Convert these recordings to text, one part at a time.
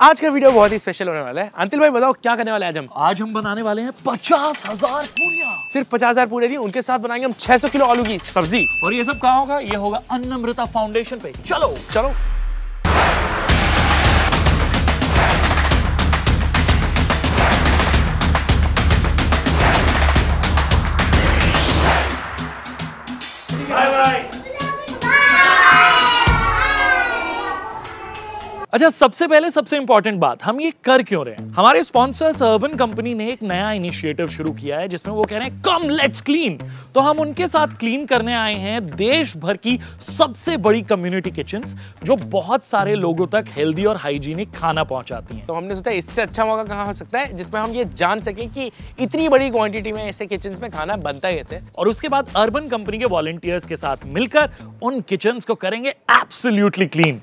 आज का वीडियो बहुत ही स्पेशल होने वाला है। अंतिल भाई बताओ क्या करने वाले हैं आज हम बनाने वाले हैं 50,000 पूरियां। सिर्फ 50,000 पूरे नहीं, उनके साथ बनाएंगे हम 600 किलो आलू की सब्जी। और ये सब कहाँ होगा? ये होगा अन्नमृता फाउंडेशन पे। चलो चलो अच्छा, सबसे पहले सबसे इंपॉर्टेंट बात, हम ये कर क्यों रहे हैं? हमारे स्पॉन्सर्स अर्बन कंपनी ने एक नया इनिशिएटिव शुरू किया है जिसमें वो कह रहे हैं कम लेट्स क्लीन। तो हम उनके साथ क्लीन करने आए हैं देश भर की सबसे बड़ी कम्युनिटी किचन्स जो बहुत सारे लोगों तक हेल्दी और हाइजीनिक खाना पहुंचाती हैं। तो हमने सोचा इससे अच्छा मौका कहाँ हो सकता है जिसमें हम ये जान सकें कि इतनी बड़ी क्वांटिटी में ऐसे किचन्स में खाना बनता है कैसे। और उसके बाद अर्बन कंपनी के वॉलंटियर्स के साथ मिलकर उन किचन्स को करेंगे एब्सोल्युटली क्लीन।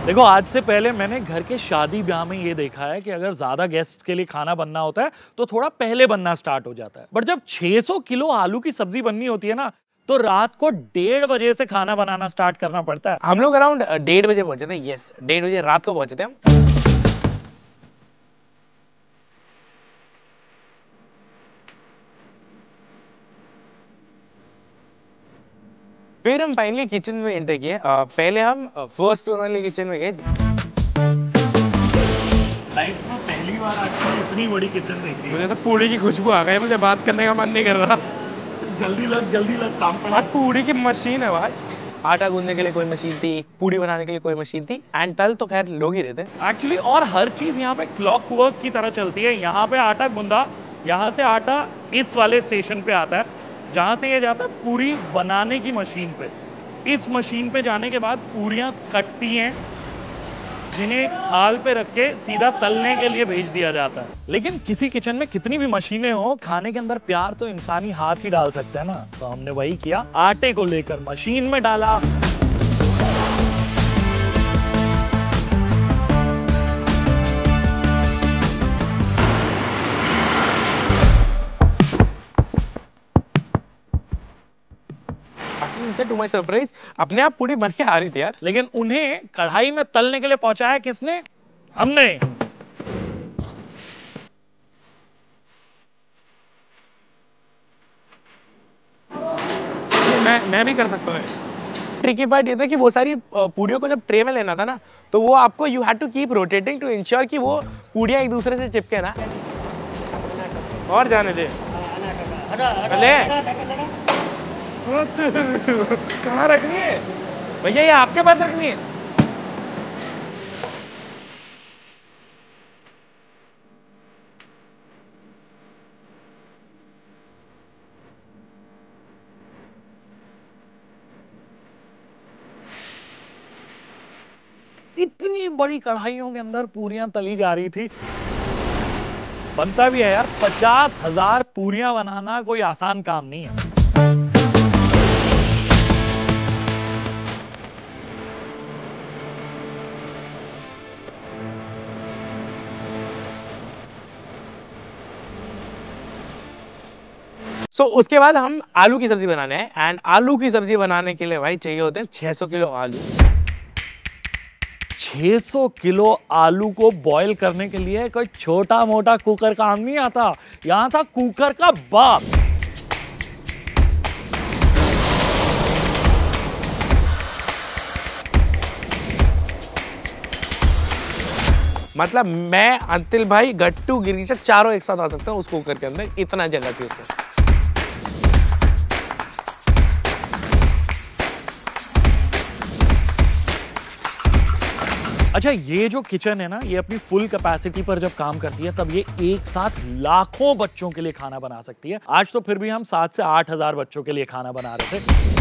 देखो, आज से पहले मैंने घर के शादी ब्याह में ये देखा है कि अगर ज्यादा गेस्ट के लिए खाना बनना होता है तो थोड़ा पहले बनना स्टार्ट हो जाता है। बट जब 600 किलो आलू की सब्जी बननी होती है ना, तो रात को 1:30 बजे से खाना बनाना स्टार्ट करना पड़ता है। हम लोग अराउंड 1:30 बजे पहुंचे थे। यस, 1:30 बजे रात को पहुंचे थे हम। फिर हम फाइनली किचन में एंटर किए। पहले हम फर्स्ट फ्लोर वाले किचन में गए। लाइफ में पहली बार आज इतनी बड़ी किचन देखी। मुझे तो पूरी की खुशबू आ गई, मुझे बात करने का मन नहीं कर रहा। जल्दी लग काम पड़ा। पूरी की मशीन है भाई। आटा गूंदने के लिए कोई मशीन थी, पूरी बनाने के लिए कोई मशीन थी, एंड तल तो खैर लोग ही रहते एक्चुअली। और हर चीज यहाँ पे क्लॉक वर्क की तरह चलती है। यहाँ पे आटा गूंदा, यहाँ से आटा इस वाले स्टेशन पे आता है जहाँ से ये जाता है पूरी बनाने की मशीन पे। इस मशीन पे जाने के बाद पूरियाँ कटती हैं जिन्हें थाल पे रख के सीधा तलने के लिए भेज दिया जाता है। लेकिन किसी किचन में कितनी भी मशीनें हो, खाने के अंदर प्यार तो इंसानी हाथ ही डाल सकता है ना। तो हमने वही किया, आटे को लेकर मशीन में डाला। टू माय सरप्राइज अपने आप पूरी बन के आ रही थी यार। लेकिन उन्हें कढ़ाई में तलने के लिए पहुंचाया किसने? हमने। मैं भी कर सकता हूँ। ट्रिकी पार्ट ये था कि वो सारी पूड़ियों को जब ट्रे में लेना था ना, तो वो आपको you had to keep rotating to ensure कि वो पूड़ियाँ एक दूसरे से चिपके ना। और जाने दे कहाँ रखनी है भैया? ये आपके पास रखनी है। इतनी बड़ी कढ़ाइयों के अंदर पूरियां तली जा रही थी। बनता भी है यार, 50,000 पूरियां बनाना कोई आसान काम नहीं है। उसके बाद हम आलू की सब्जी बनाने हैं। एंड आलू की सब्जी बनाने के लिए भाई चाहिए होते हैं 600 किलो आलू। 600 किलो आलू को बॉईल करने के लिए कोई छोटा मोटा कुकर काम नहीं आता। यहां था कुकर का बाप। मतलब मैं, अंतिल भाई, गट्टू, गिरीशा चारों एक साथ आ सकते हैं उस कुकर के अंदर। इतना जगह थी उसमें। अच्छा, ये जो किचन है ना, ये अपनी फुल कैपेसिटी पर जब काम करती है तब ये एक साथ लाखों बच्चों के लिए खाना बना सकती है। आज तो फिर भी हम 7 से 8,000 बच्चों के लिए खाना बना रहे थे।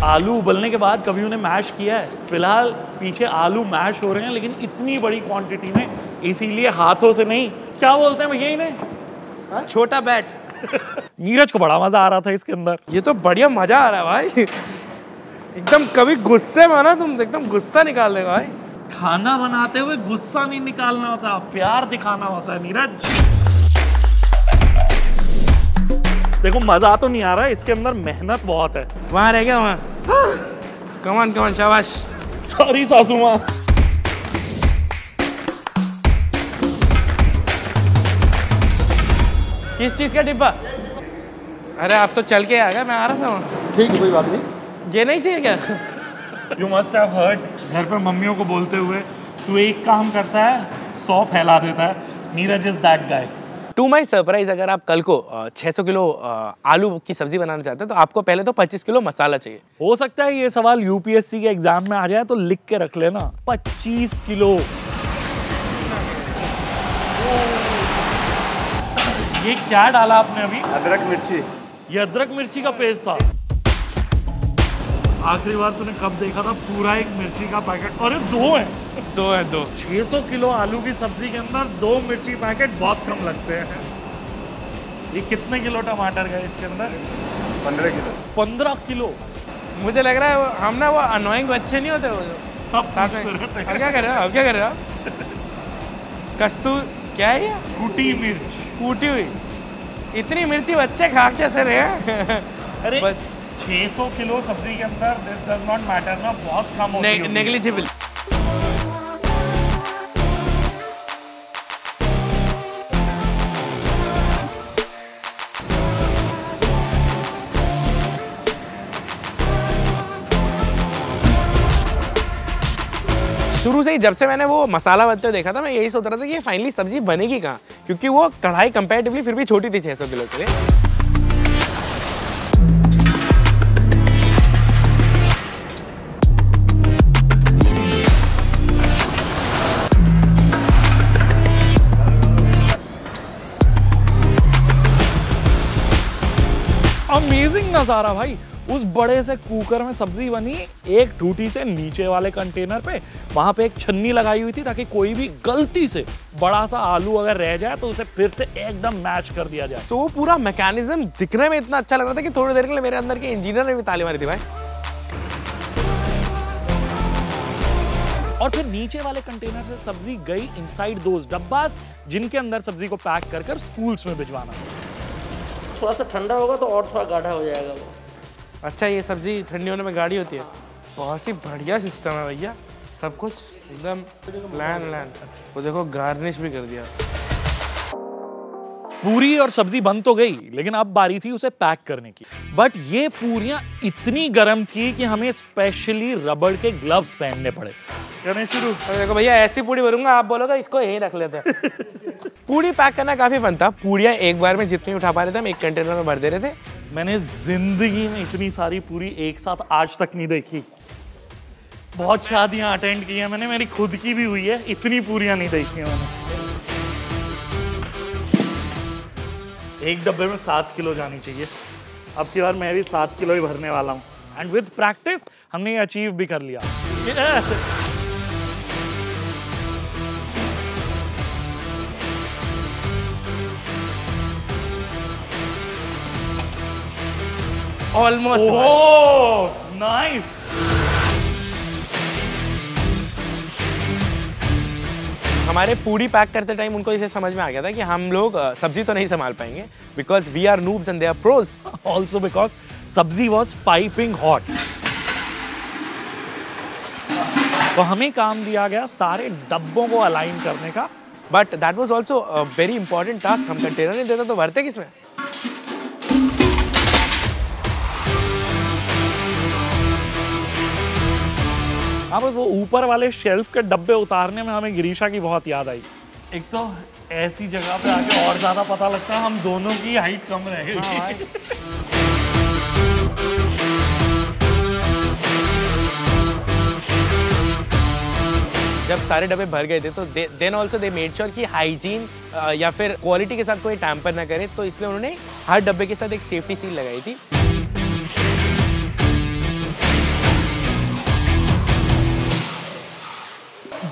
आलू उबलने के बाद कभी उन्हें मैश किया है? फिलहाल पीछे आलू मैश हो रहे हैं, लेकिन इतनी बड़ी क्वांटिटी में, इसीलिए हाथों से नहीं, क्या बोलते हैं भैया इन्हें? छोटा बैट। नीरज को बड़ा मजा आ रहा था इसके अंदर। ये तो बढ़िया मजा आ रहा है भाई। एकदम कभी गुस्से में ना तुम एकदम गुस्सा निकाल देगा भाई। खाना बनाते हुए गुस्सा नहीं निकालना होता, प्यार दिखाना होता है नीरज। देखो मजा तो नहीं आ रहा है, इसके अंदर मेहनत बहुत है। वहां रह गया वहां। कमान कमान शाबाश। सॉरी सासू माँ। किस चीज का डिब्बा? अरे आप तो चल के आ गए, मैं आ रहा था वहाँ। ठीक है, कोई बात नहीं। ये नहीं चाहिए क्या? You must have heard घर पर मम्मियों को बोलते हुए, तू एक काम करता है 100 फैला देता है। Neeraj is that guy. To my surprise, अगर आप कल को 600 किलो आलू की सब्जी बनाना चाहते हैं तो आपको पहले तो 25 किलो मसाला चाहिए। हो सकता है ये सवाल यूपीएससी के एग्जाम में आ जाए, तो लिख के रख लेना 25 किलो। ये क्या डाला आपने अभी? अदरक मिर्ची। ये अदरक मिर्ची का पेस्ट था। आखिरी बार तूने कब देखा था पूरा एक मिर्ची का पैकेट? और ये 2 है। 2 है 2। 600 किलो आलू की सब्जी के अंदर 2 मिर्ची पैकेट बहुत कम लगते हैं। ये कितने किलो टमाटर गए इसके अंदर? 15 किलो। 15 किलो। मुझे लग रहा है हम ना वो अनोइंग बच्चे नहीं होते वो सब साथ में। अब क्या कर रहे हो? अब क्या कर रहे हो? कस्तूर क्या है ये? कुटी मिर्च। कूटी हुई। इतनी मिर्ची बच्चे खा कैसे रहे हैं? अरे 600 किलो सब्जी के अंदर दिस डज नॉट मैटर ना, बहुत कम होती है। नेग्लिजिबल। शुरू से ही जब से मैंने वो मसाला बनते हुए देखा था, मैं यही सोच रहा था कि ये फाइनली सब्जी बनेगी कहाँ, क्योंकि वो कढ़ाई कंपैरेटिवली फिर भी छोटी थी 600 किलो के लिए। अमेजिंग नजारा भाई। उस बड़े से कुकर में सब्जी बनी, एक टूटी से नीचे वाले कंटेनर पे वहां पे एक छन्नी लगाई हुई थी ताकि कोई भी गलती से बड़ा सा आलू अगर रह जाए तो उसे फिर से एकदम मैच कर दिया जाए। तो वो पूरा मैकेनिज्म दिखने में इतना अच्छा लग रहा था कि थोड़ी देर के लिए मेरे अंदर के इंजीनियर ने भी ताली मारी थी भाई। और फिर नीचे वाले कंटेनर से सब्जी गई इनसाइड दोस डब्बास, जिनके अंदर सब्जी को पैक कर कर स्कूल्स में भिजवाना। थोड़ा सा ठंडा होगा तो और थोड़ा गाढ़ा हो जाएगा वो। अच्छा, ये सब्जी ठंडी होने में गाढ़ी होती है। बहुत ही बढ़िया सिस्टम है भैया, सब कुछ एकदम प्लान। वो देखो गार्निश भी कर दिया। पूरी और सब्जी बन तो गई, लेकिन अब बारी थी उसे पैक करने की। बट ये पूरियां इतनी गर्म थी कि हमें स्पेशली रबड़ के ग्लव्स पहनने पड़े। करने शुरू। देखो भैया, ऐसी पूरी भरूंगा, आप बोलोगे इसको यहीं रख लेते हैं। पूरी पैक करना काफी फन था। पूरियां एक बार में जितनी उठा पा रहे थे हम एक कंटेनर में भर दे रहे थे। मैंने जिंदगी में इतनी सारी पूरी एक साथ आज तक नहीं देखी। बहुत शादियां अटेंड की है मैंने, मेरी खुद की भी हुई है, इतनी पूरियां नहीं देखी है मैंने। एक डब्बे में 7 किलो जानी चाहिए। अब की बार मैं भी 7 किलो ही भरने वाला हूँ। एंड विद प्रैक्टिस हमने ये अचीव भी कर लिया। ऑलमोस्ट। Oh nice. हमारे पूरी पैक करते टाइम उनको इसे समझ में आ गया था कि हम लोग सब्जी तो नहीं संभाल पाएंगे, because we are noobs and they are pros. Also because sabzi was piping hot. तो हमें काम दिया गया सारे डब्बों को अलाइन करने का। But that was also very important task. हम कंटेनर नहीं देते तो भरते किसमें? हाँ, बस वो ऊपर वाले शेल्फ के डब्बे उतारने में हमें गिरीशा की बहुत याद आई। एक तो ऐसी जगह पे आके और ज्यादा पता लगता है हम दोनों की हाइट कम रहेगी। जब सारे डब्बे भर गए थे तो then also they made sure कि हाइजीन या फिर क्वालिटी के साथ कोई टैम्पर ना करे, तो इसलिए उन्होंने हर डब्बे के साथ एक सेफ्टी सील लगाई थी।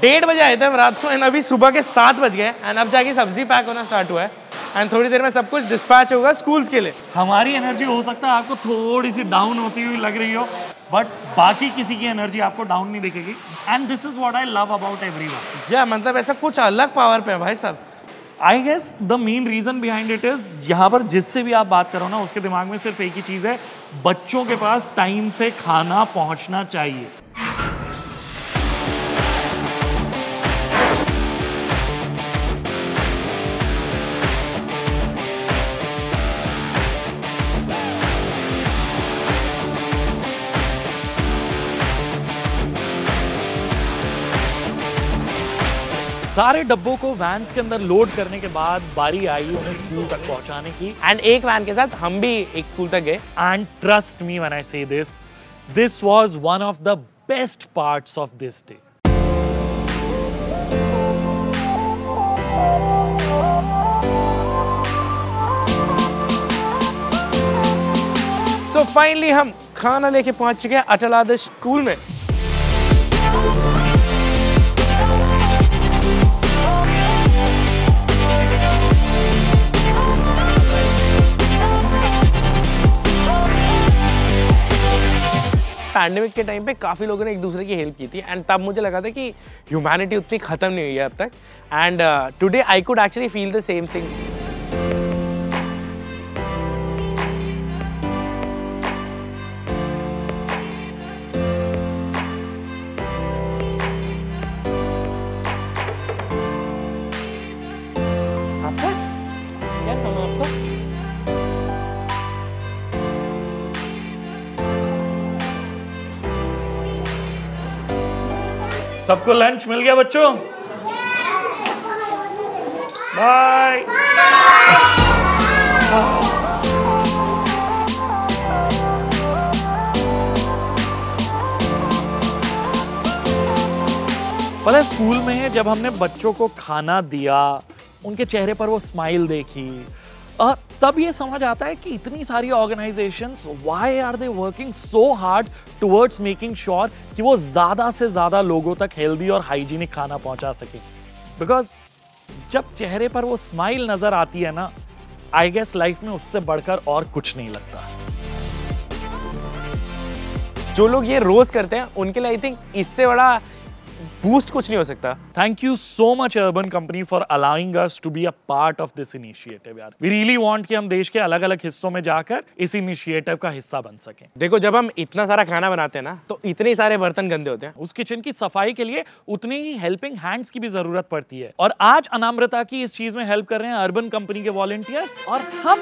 1:30 बजे आए थे हम रात को, एंड अभी सुबह के 7 बज गए, एंड अब जाके सब्जी पैक होना स्टार्ट हुआ है। एंड थोड़ी देर में सब कुछ डिस्पैच होगा स्कूल्स के लिए। हमारी एनर्जी हो सकता है आपको थोड़ी सी डाउन होती हुई लग रही हो, बट बाकी किसी की एनर्जी आपको डाउन नहीं दिखेगी। And this is what I love about everyone. या मतलब ऐसा कुछ अलग पावर पे है भाई साहब। I guess the main reason behind it is, यहाँ पर जिससे भी आप बात करो ना, उसके दिमाग में सिर्फ एक ही चीज है, बच्चों के पास टाइम से खाना पहुंचना चाहिए। सारे डब्बों को वैन्स के अंदर लोड करने के बाद बारी आई उन्हें स्कूल तक पहुंचाने की। एंड एक वैन के साथ हम भी एक स्कूल तक गए। And trust me when I say this was one of the best parts of this day. So finally हम खाना लेके पहुंच चुके हैं अटल आदर्श स्कूल में। पैंडेमिक के टाइम पे काफ़ी लोगों ने एक दूसरे की हेल्प की थी एंड तब मुझे लगा था कि ह्यूमैनिटी उतनी ख़त्म नहीं हुई है अब तक। And today I could actually feel the same thing. आपका क्या नाम है आपका? सबको लंच मिल गया बच्चों? बाय। पता है स्कूल में जब हमने बच्चों को खाना दिया, उनके चेहरे पर वो स्माइल देखी, तब ये समझ आता है कि इतनी सारी organisations why are they working so hard towards making sure कि वो ज़्यादा से ज़्यादा लोगों तक हेल्दी और हाइजीनिक खाना पहुंचा सके। बिकॉज जब चेहरे पर वो स्माइल नज़र आती है ना, आई गेस लाइफ में उससे बढ़कर और कुछ नहीं लगता। जो लोग ये रोज करते हैं उनके लिए आई थिंक इससे बड़ा बूस्ट कुछ नहीं हो सकता। Thank you so much Urban Company for allowing us to be a part of this initiative यार। We really want कि हम देश के अलग अलग हिस्सों में जाकर इस इनिशिएटिव का हिस्सा बन सकें। देखो जब हम इतना सारा खाना बनाते हैं ना तो इतने सारे बर्तन गंदे होते हैं, उस किचन की सफाई के लिए उतनी ही हेल्पिंग हैंड्स की भी जरूरत पड़ती है। और आज अनाम्रता की इस चीज में हेल्प कर रहे हैं अर्बन कंपनी के वॉलंटियर्स और हम।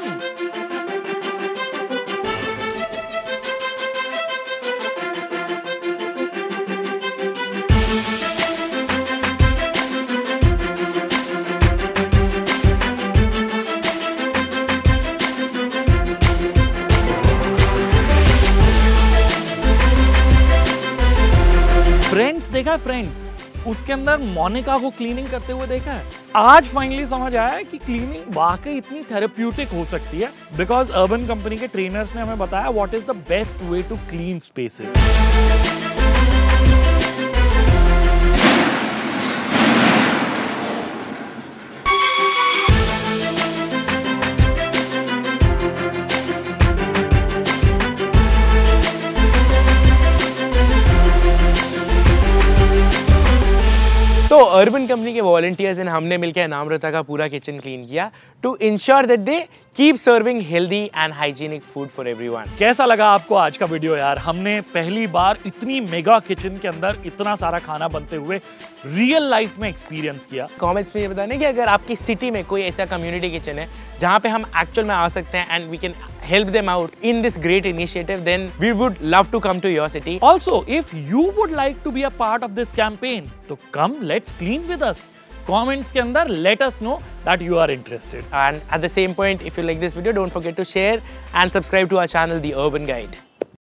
फ्रेंड्स देखा है फ्रेंड्स, उसके अंदर मोनिका को क्लीनिंग करते हुए देखा है। आज फाइनली समझ आया है कि क्लीनिंग वाकई इतनी थेरेप्यूटिक हो सकती है, बिकॉज अर्बन कंपनी के ट्रेनर्स ने हमें बताया what is the best way to clean spaces. तो अर्बन कंपनी के वॉलंटियर्स ने हमने मिलकर अनाम्रता का पूरा किचन क्लीन किया to ensure that they keep serving healthy and hygienic food for everyone. कैसा लगा आपको आज का वीडियो यार? हमने पहली बार इतनी मेगा किचन के अंदर इतना सारा खाना बनते हुए रियल लाइफ में एक्सपीरियंस किया। कमेंट्स में ये बताने कि अगर आपकी सिटी में कोई ऐसा कम्युनिटी किचन है जहाँ पे हम एक्चुअल में आ सकते हैं and we can help them out in this great initiative, then we would love to come to your city. Also, if you would like to be a part of this campaign, so come, let's clean with us. Comments के अंदर let us know that you are interested. And at the same point, if you like this video, don't forget to share and subscribe to our channel, The Urban Guide.